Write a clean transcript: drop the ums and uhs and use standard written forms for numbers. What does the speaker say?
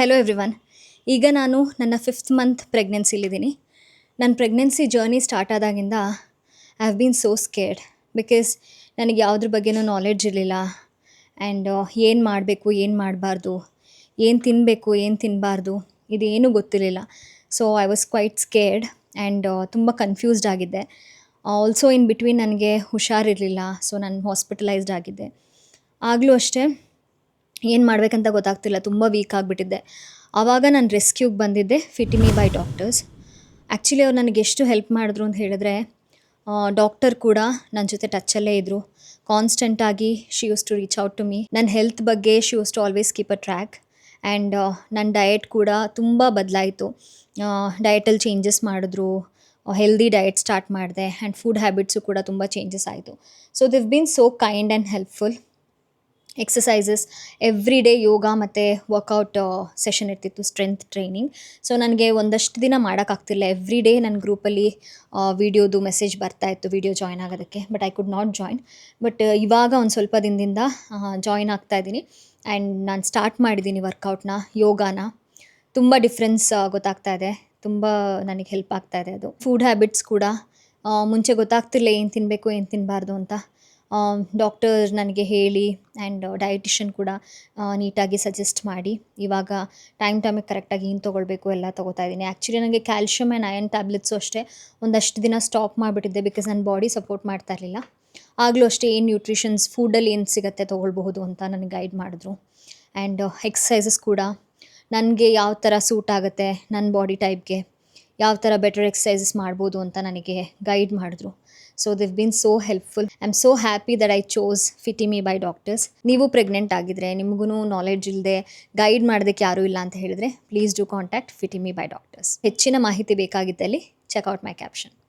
Hello everyone. ಈಗ ನಾನು ನನ್ನ 5th ಮಂತ್ ಪ್ರೆಗ್ನೆನ್ಸಿಲಿದ್ದೀನಿ. ನನ್ನ ಪ್ರೆಗ್ನೆನ್ಸಿ ಜರ್ನಿ ಸ್ಟಾರ್ಟ್ ಆದಾಗಿಂದ I have been so scared because ನನಗೆ ಯಾವುದ್ರ ಬಗ್ಗೆನೂ ನಾಲೆಡ್ಜ್ ಇರಲಿಲ್ಲ. ಆ್ಯಂಡ್ ಏನು ಮಾಡಬೇಕು, ಏನು ಮಾಡಬಾರ್ದು, ಏನು ತಿನ್ನಬೇಕು, ಏನು ತಿನ್ನಬಾರ್ದು, ಇದೇನೂ ಗೊತ್ತಿರಲಿಲ್ಲ. So I was quite scared and ತುಂಬ ಕನ್ಫ್ಯೂಸ್ಡ್ ಆಗಿದ್ದೆ. ಆಲ್ಸೋ ಇನ್ ಬಿಟ್ವೀನ್ ನನಗೆ ಹುಷಾರಿರಲಿಲ್ಲ. ಸೊ ನಾನು ಹಾಸ್ಪಿಟಲೈಸ್ಡ್ ಆಗಿದ್ದೆ. ಆಗಲೂ ಅಷ್ಟೇ ಏನು ಮಾಡಬೇಕಂತ ಗೊತ್ತಾಗ್ತಿಲ್ಲ, ತುಂಬ ವೀಕ್ ಆಗಿಬಿಟ್ಟಿದ್ದೆ. ಆವಾಗ ನಾನು ರೆಸ್ಕ್ಯೂಗೆ ಬಂದಿದ್ದೆ ಫಿಟಿಮಿ ಬೈ ಡಾಕ್ಟರ್ಸ್. ಆ್ಯಕ್ಚುಲಿ ಅವ್ರು ನನಗೆ ಎಷ್ಟು ಹೆಲ್ಪ್ ಮಾಡಿದ್ರು ಅಂತ ಹೇಳಿದ್ರೆ, ಡಾಕ್ಟರ್ ಕೂಡ ನನ್ನ ಜೊತೆ ಟಚ್ಚಲ್ಲೇ ಇದ್ದರು. ಕಾನ್ಸ್ಟೆಂಟಾಗಿ she used to reach out to me. ನನ್ನ ಹೆಲ್ತ್ ಬಗ್ಗೆ she used to always keep a track. And ನನ್ನ ಡಯಟ್ ಕೂಡ ತುಂಬ ಬದಲಾಯಿತು. ಡಯಟಲ್ಲಿ ಚೇಂಜಸ್ ಮಾಡಿದ್ರು, ಹೆಲ್ದಿ ಡಯಟ್ ಸ್ಟಾರ್ಟ್ ಮಾಡಿದೆ. ಆ್ಯಂಡ್ ಫುಡ್ ಹ್ಯಾಬಿಟ್ಸು ಕೂಡ ತುಂಬ ಚೇಂಜಸ್ ಆಯಿತು. So they've been so kind and helpful. Exercises every day ಯೋಗ ಮತ್ತು ವರ್ಕೌಟ್ ಸೆಷನ್ ಇರ್ತಿತ್ತು, ಸ್ಟ್ರೆಂತ್ ಟ್ರೈನಿಂಗ್. ಸೊ ನನಗೆ ಒಂದಷ್ಟು ದಿನ ಮಾಡೋಕ್ಕಾಗ್ತಿಲ್ಲ. ಎವ್ರಿ ಡೇ ನನ್ನ ಗ್ರೂಪಲ್ಲಿ ವೀಡಿಯೋದು ಮೆಸೇಜ್ ಬರ್ತಾಯಿತ್ತು ವೀಡಿಯೋ ಜಾಯ್ನ್ ಆಗೋದಕ್ಕೆ. But I could not join. But ಇವಾಗ ಒಂದು ಸ್ವಲ್ಪ ದಿನದಿಂದ ಜಾಯ್ನ್ ಆಗ್ತಾಯಿದ್ದೀನಿ. ಆ್ಯಂಡ್ ನಾನು ಸ್ಟಾರ್ಟ್ ಮಾಡಿದ್ದೀನಿ ವರ್ಕೌಟ್ನ, ಯೋಗಾನ. ತುಂಬ ಡಿಫ್ರೆನ್ಸ್ ಗೊತ್ತಾಗ್ತಾ ಇದೆ. ತುಂಬ ನನಗೆ ಹೆಲ್ಪ್ ಆಗ್ತಾಯಿದೆ ಅದು. ಫುಡ್ ಹ್ಯಾಬಿಟ್ಸ್ ಕೂಡ ಮುಂಚೆ ಗೊತ್ತಾಗ್ತಿಲ್ಲ ಏನು ತಿನ್ನಬೇಕು, ಏನು ತಿನ್ನಬಾರ್ದು ಅಂತ. ಡಾಕ್ಟರ್ ನನಗೆ ಹೇಳಿ ಆ್ಯಂಡ್ ಡಯಟಿಷಿಯನ್ ಕೂಡ ನೀಟಾಗಿ ಸಜೆಸ್ಟ್ ಮಾಡಿ ಇವಾಗ ಟೈಮಿಗೆ ಕರೆಕ್ಟಾಗಿ ಏನು ತೊಗೊಳ್ಬೇಕು ಎಲ್ಲ ತೊಗೋತಾ ಇದ್ದೀನಿ. ಆ್ಯಕ್ಚುಲಿ ನನಗೆ ಕ್ಯಾಲ್ಶಿಯಮ್ ಆ್ಯಂಡ್ ಅಯನ್ ಟ್ಯಾಬ್ಲೆಟ್ಸು ಅಷ್ಟೇ ಒಂದಷ್ಟು ದಿನ ಸ್ಟಾಪ್ ಮಾಡಿಬಿಟ್ಟಿದ್ದೆ ಬಿಕಾಸ್ ನನ್ನ ಬಾಡಿ ಸಪೋರ್ಟ್ ಮಾಡ್ತಾ ಇರಲಿಲ್ಲ. ಆಗಲೂ ಅಷ್ಟೇ ಏನು ನ್ಯೂಟ್ರಿಷನ್ಸ್ ಫುಡ್ಡಲ್ಲಿ ಏನು ಸಿಗುತ್ತೆ ತೊಗೊಳ್ಬಹುದು ಅಂತ ನನಗೆ ಗೈಡ್ ಮಾಡಿದ್ರು. ಆ್ಯಂಡ್ ಎಕ್ಸಸೈಸಸ್ ಕೂಡ ನನಗೆ ಯಾವ ಥರ ಸೂಟ್ ಆಗುತ್ತೆ, ನನ್ನ ಬಾಡಿ ಟೈಪ್ಗೆ ಯಾವ ಥರ ಬೆಟರ್ ಎಕ್ಸಸೈಸಸ್ ಮಾಡ್ಬೋದು ಅಂತ ನನಗೆ ಗೈಡ್ ಮಾಡಿದ್ರು. So they've been so helpful. I am so happy that I chose FitMe by doctors. ನೀವು ಪ್ರೆಗ್ನೆಂಟ್ ಆಗಿದ್ರೆ, ನಿಮಗೂ ನಾಲೆಡ್ಜ್ ಇಲ್ಲದೆ ಗೈಡ್ ಮಾಡೋದಕ್ಕೆ ಯಾರೂ ಇಲ್ಲ ಅಂತ ಹೇಳಿದ್ರೆ, please do contact FitMe by doctors. ಹೆಚ್ಚಿನ ಮಾಹಿತಿ ಬೇಕಾಗಿದ್ದಲ್ಲಿ ಚೆಕ್ಔಟ್ ಮೈ ಕ್ಯಾಪ್ಷನ್.